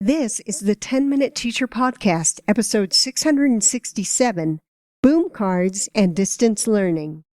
This is the 10-Minute Teacher Podcast, episode 667, Boom Cards and Distance Learning.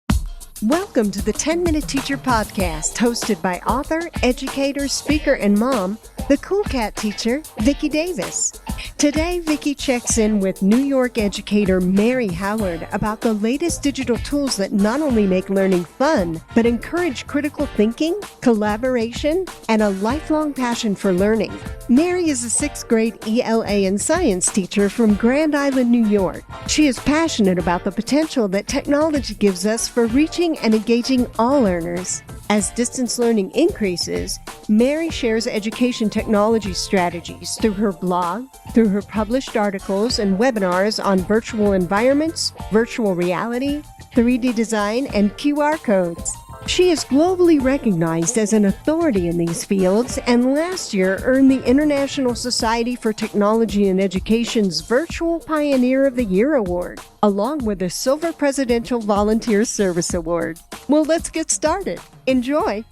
Welcome to the 10-Minute Teacher Podcast, hosted by author, educator, speaker, and mom, the Cool Cat teacher, Vicki Davis. Today, Vicki checks in with New York educator Mary Howard about the latest digital tools that not only make learning fun, but encourage critical thinking, collaboration, and a lifelong passion for learning. Mary is a 6th grade ELA and science teacher from Grand Island, New York. She is passionate about the potential that technology gives us for reaching and engaging all learners. As distance learning increases, Mary shares education technology strategies through her blog, through her published articles and webinars on virtual environments, virtual reality, 3D design, and QR codes. She is globally recognized as an authority in these fields and last year earned the International Society for Technology and Education's Virtual Pioneer of the Year Award, along with the Silver Presidential Volunteer Service Award. Well, let's get started. Enjoy!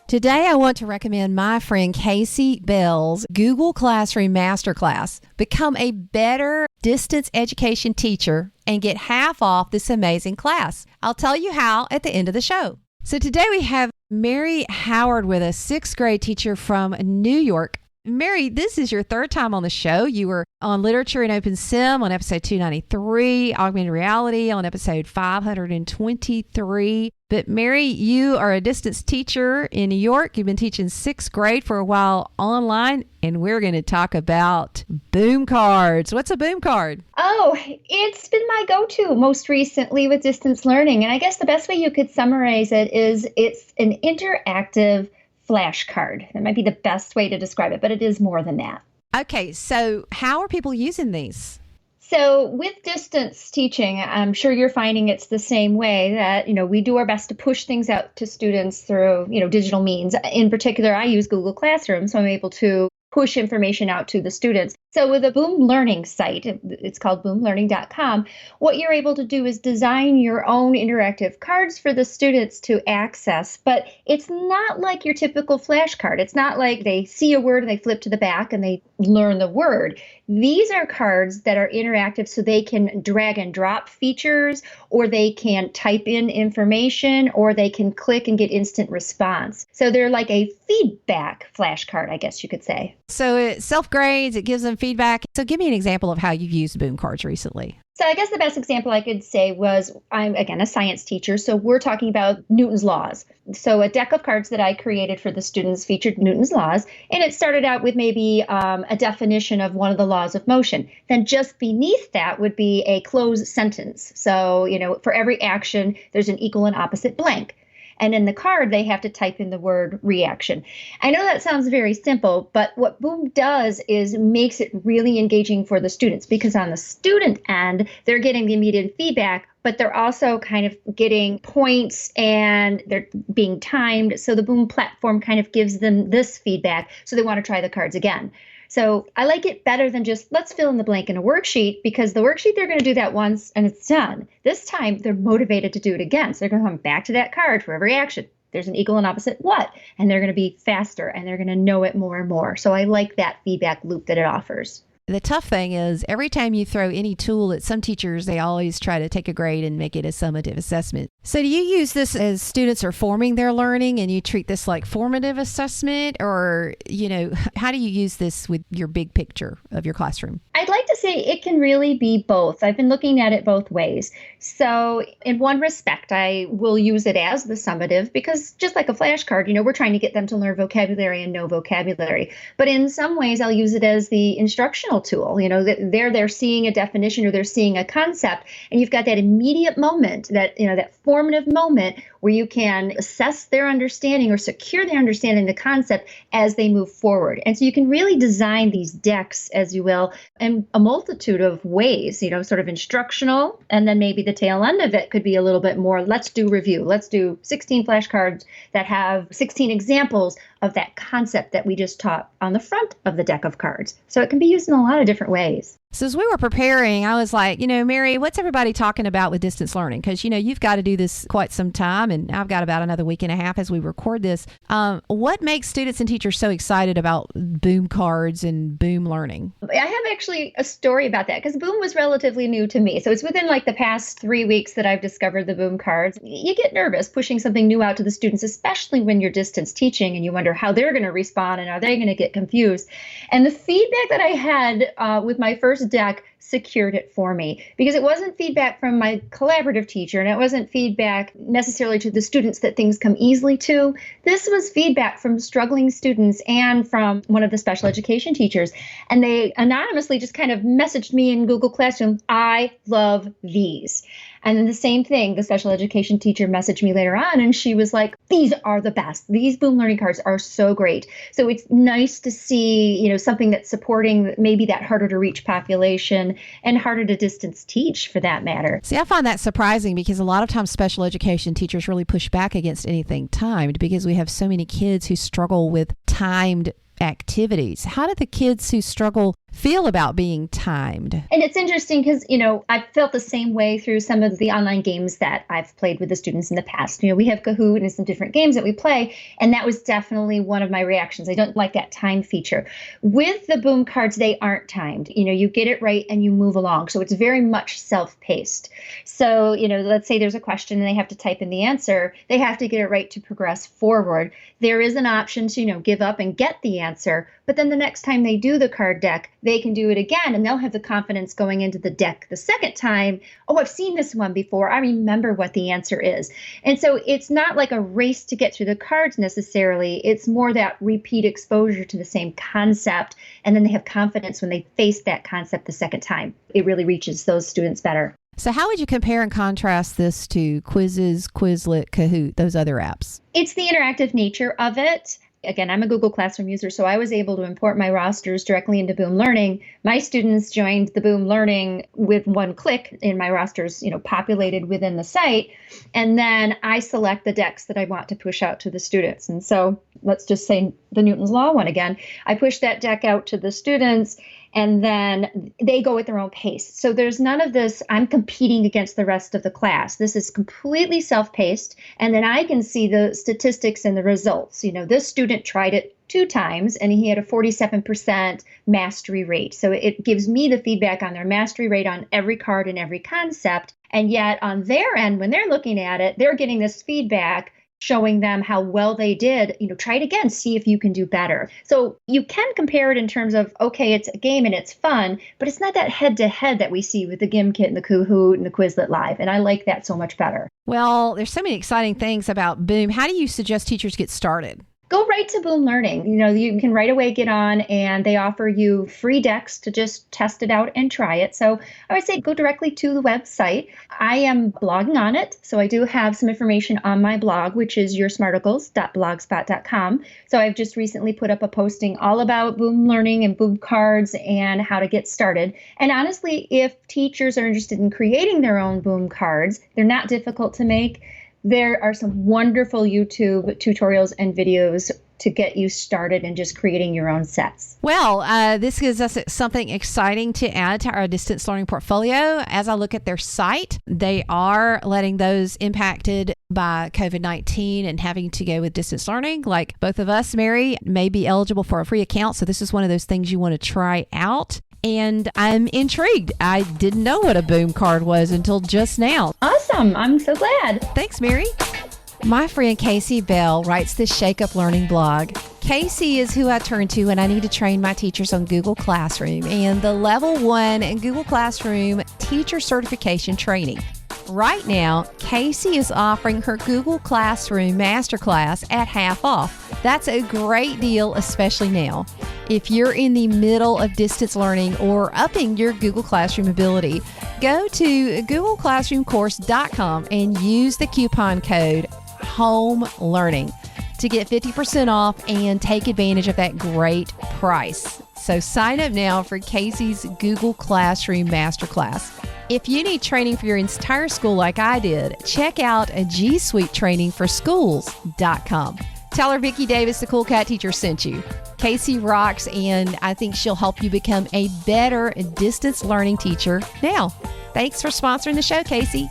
Today, I want to recommend my friend Casey Bell's Google Classroom Masterclass. Become a better distance education teacher and get half off this amazing class. I'll tell you how at the end of the show. So today we have Mary Howard with us, 6th grade teacher from New York. Mary, this is your third time on the show. You were on Literature and Open Sim on episode 293, Augmented Reality on episode 523. But Mary, you are a distance teacher in New York. You've been teaching 6th grade for a while online, and we're going to talk about boom cards. What's a boom card? Oh, it's been my go-to most recently with distance learning. And I guess the best way you could summarize it is it's an interactive flashcard. That might be the best way to describe it, but it is more than that. Okay, so how are people using these? So with distance teaching, I'm sure you're finding it's the same way that, we do our best to push things out to students through, digital means. In particular, I use Google Classroom, so I'm able to push information out to the students. So with a Boom Learning site, it's called boomlearning.com, what you're able to do is design your own interactive cards for the students to access. But it's not like your typical flashcard. It's not like they see a word and they flip to the back and they learn the word. These are cards that are interactive so they can drag and drop features, or they can type in information, or they can click and get instant response. So they're like a feedback flashcard, I guess you could say. So it self-grades, it gives them feedback. So give me an example of how you've used boom cards recently. So I guess the best example I could say was, I'm, again, a science teacher, so we're talking about Newton's laws. So a deck of cards that I created for the students featured Newton's laws, and it started out with maybe a definition of one of the laws of motion. Then just beneath that would be a closed sentence. So, for every action, there's an equal and opposite blank. And in the card, they have to type in the word reaction. I know that sounds very simple, but what Boom does is makes it really engaging for the students, because on the student end, they're getting the immediate feedback, but they're also kind of getting points and they're being timed. So the Boom platform kind of gives them this feedback, so they want to try the cards again. So I like it better than just let's fill in the blank in a worksheet, because the worksheet, they're going to do that once and it's done. This time they're motivated to do it again. So they're going to come back to that card for every action. There's an equal and opposite what, and they're going to be faster and they're going to know it more and more. So I like that feedback loop that it offers. The tough thing is every time you throw any tool at some teachers, they always try to take a grade and make it a summative assessment. So do you use this as students are forming their learning and you treat this like formative assessment, or, how do you use this with your big picture of your classroom? I'd like to say it can really be both. I've been looking at it both ways. So in one respect, I will use it as the summative, because just like a flashcard, we're trying to get them to learn vocabulary and know vocabulary. But in some ways, I'll use it as the instructional tool. That they're seeing a definition or they're seeing a concept, and you've got that immediate moment, that that formative moment where you can assess their understanding or secure their understanding of the concept as they move forward. And so you can really design these decks, as you will, in a multitude of ways, sort of instructional, and then maybe the tail end of it could be a little bit more, let's do review. Let's do 16 flashcards that have 16 examples of that concept that we just taught on the front of the deck of cards. So it can be used in a lot of different ways. So as we were preparing, I was like, Mary, what's everybody talking about with distance learning? Because, you've got to do this quite some time, and I've got about another week and a half as we record this. What makes students and teachers so excited about Boom cards and Boom learning? I have actually a story about that because Boom was relatively new to me. So it's within like the past 3 weeks that I've discovered the Boom cards. You get nervous pushing something new out to the students, especially when you're distance teaching and you wonder how they're going to respond and are they going to get confused. And the feedback that I had with my first deck secured it for me because it wasn't feedback from my collaborative teacher and it wasn't feedback necessarily to the students that things come easily to. This was feedback from struggling students and from one of the special education teachers. And they anonymously just kind of messaged me in Google Classroom, I love these. And then the same thing, the special education teacher messaged me later on and she was like, these are the best. These Boom learning cards are so great. So it's nice to see, something that's supporting maybe that harder to reach population and harder to distance teach for that matter. See, I find that surprising because a lot of times special education teachers really push back against anything timed because we have so many kids who struggle with timed activities. How do the kids who struggle feel about being timed? And it's interesting because, I've felt the same way through some of the online games that I've played with the students in the past. We have Kahoot and some different games that we play, and that was definitely one of my reactions. I don't like that time feature. With the Boom cards, they aren't timed. You get it right and you move along. So it's very much self-paced. So, let's say there's a question and they have to type in the answer. They have to get it right to progress forward. There is an option to, give up and get the answer, but then the next time they do the card deck, they can do it again and they'll have the confidence going into the deck the second time. Oh, I've seen this one before. I remember what the answer is. And so it's not like a race to get through the cards necessarily. It's more that repeat exposure to the same concept. And then they have confidence when they face that concept the second time. It really reaches those students better. So how would you compare and contrast this to Quizzes, Quizlet, Kahoot, those other apps? It's the interactive nature of it. Again, I'm a Google Classroom user, so I was able to import my rosters directly into Boom Learning. My students joined the Boom Learning with one click, and my rosters, populated within the site. And then I select the decks that I want to push out to the students. And so let's just say the Newton's Law one again. I push that deck out to the students, and then they go at their own pace. So there's none of this, I'm competing against the rest of the class. This is completely self-paced. And then I can see the statistics and the results. This student tried it 2 times and he had a 47% mastery rate. So it gives me the feedback on their mastery rate on every card and every concept. And yet on their end, when they're looking at it, they're getting this feedback showing them how well they did. Try it again, see if you can do better. So you can compare it in terms of, okay, it's a game and it's fun, but it's not that head-to-head that we see with the Gimkit and the Kahoot and the Quizlet Live. And I like that so much better. Well, there's so many exciting things about Boom. How do you suggest teachers get started? Go right to Boom Learning. You can right away get on and they offer you free decks to just test it out and try it. So I would say go directly to the website. I am blogging on it. So I do have some information on my blog, which is yoursmarticles.blogspot.com. So I've just recently put up a posting all about Boom Learning and Boom cards and how to get started. And honestly, if teachers are interested in creating their own Boom cards, they're not difficult to make. There are some wonderful YouTube tutorials and videos to get you started in just creating your own sets. Well, this gives us something exciting to add to our distance learning portfolio. As I look at their site, they are letting those impacted by COVID-19 and having to go with distance learning, like both of us, Mary, may be eligible for a free account. So this is one of those things you want to try out. And I'm intrigued. I didn't know what a Boom card was until just now. Awesome. I'm so glad. Thanks, Mary. My friend Casey Bell writes the Shake Up Learning blog. Casey is who I turn to when I need to train my teachers on Google Classroom and the Level 1 Google Classroom Teacher Certification Training. Right now, Casey is offering her Google Classroom Masterclass at half off. That's a great deal, especially now. If you're in the middle of distance learning or upping your Google Classroom ability, go to googleclassroomcourse.com and use the coupon code HOMELEARNING to get 50% off and take advantage of that great price. So sign up now for Casey's Google Classroom Masterclass. If you need training for your entire school like I did, check out a G Suite Training for Schools.com. Tell her Vicki Davis, the Cool Cat Teacher, sent you. Casey rocks, and I think she'll help you become a better distance learning teacher now. Thanks for sponsoring the show, Casey.